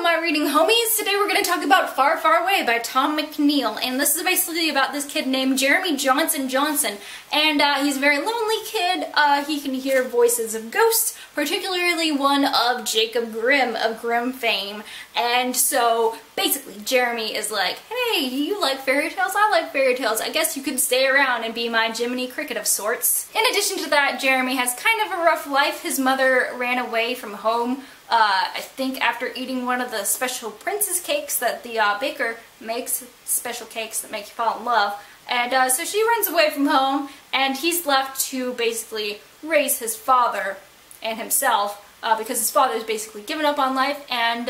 my reading homies. Today we're going to talk about Far, Far Away by Tom McNeal, and this is basically about this kid named Jeremy Johnson, and he's a very lonely kid. He can hear voices of ghosts, particularly one of Jacob Grimm of Grimm fame, and so basically Jeremy is like, hey, you like fairy tales? I like fairy tales. I guess you could stay around and be my Jiminy Cricket of sorts. In addition to that, Jeremy has kind of a rough life. His mother ran away from home, I think after eating one of the special princess cakes that the baker makes, special cakes that make you fall in love, and so she runs away from home, and he's left to basically raise his father and himself, because his father's basically given up on life and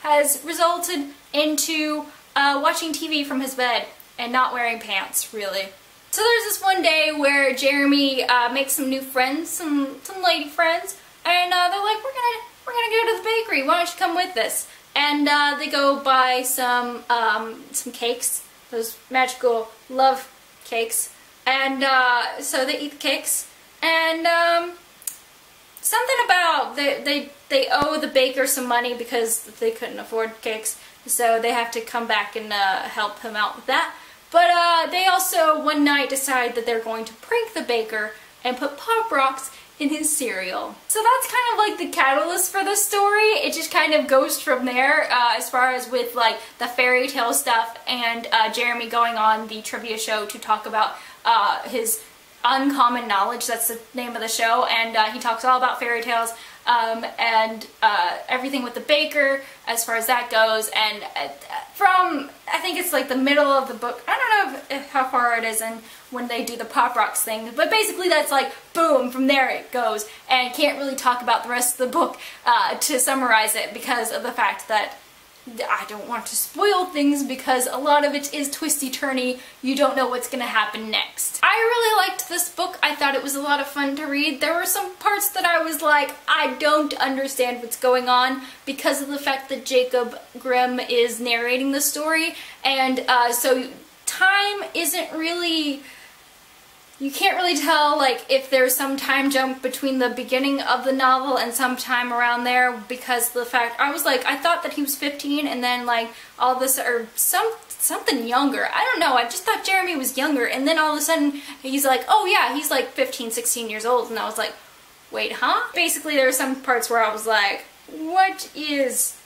has resulted into watching TV from his bed and not wearing pants, really. So there's this one day where Jeremy makes some new friends, some lady friends, and they're like, we're gonna go to the bakery, why don't you come with us? And they go buy some cakes, those magical love cakes, and so they eat the cakes, and something about they owe the baker some money because they couldn't afford cakes, so they have to come back and help him out with that. But they also one night decide that they're going to prank the baker and put Pop Rocks in his cereal. So that's kind of like the catalyst for the story. It just kind of goes from there as far as with like the fairy tale stuff and Jeremy going on the trivia show to talk about his uncommon knowledge. That's the name of the show, and he talks all about fairy tales and everything with the baker as far as that goes, and from I think it's like the middle of the book, I don't know if how far it is and when they do the Pop Rocks thing, but basically that's like boom, from there it goes, and can't really talk about the rest of the book to summarize it because of the fact that I don't want to spoil things because a lot of it is twisty-turny. You don't know what's going to happen next. I really liked this book. I thought it was a lot of fun to read. There were some parts that I was like, I don't understand what's going on because of the fact that Jacob Grimm is narrating the story, and so time isn't really... You can't really tell like if there's some time jump between the beginning of the novel and some time around there, because the fact I was like, I thought that he was 15 and then like all this or something younger. I don't know. I just thought Jeremy was younger, and then all of a sudden he's like, oh yeah, he's like 15, 16 years old, and I was like, wait, huh? Basically there were some parts where I was like, what is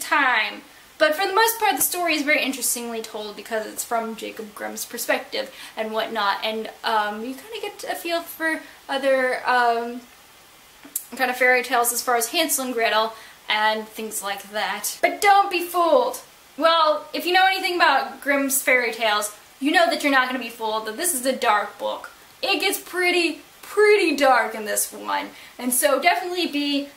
time? But for the most part, the story is very interestingly told because it's from Jacob Grimm's perspective and whatnot, and you kind of get a feel for other kind of fairy tales as far as Hansel and Gretel and things like that. But don't be fooled! Well, if you know anything about Grimm's fairy tales, you know that you're not going to be fooled, that this is a dark book. It gets pretty dark in this one, and so definitely be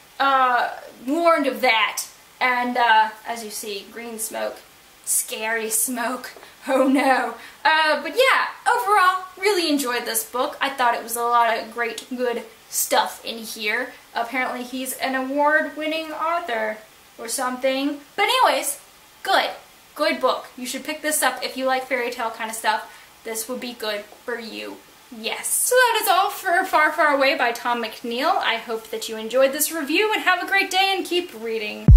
warned of that. And as you see, green smoke, scary smoke, oh no. But yeah, overall, really enjoyed this book. I thought it was a lot of great, good stuff in here. Apparently he's an award-winning author or something. But anyways, good book. You should pick this up if you like fairy tale kind of stuff. This would be good for you. Yes. So that is all for Far, Far Away by Tom McNeal. I hope that you enjoyed this review, and have a great day and keep reading.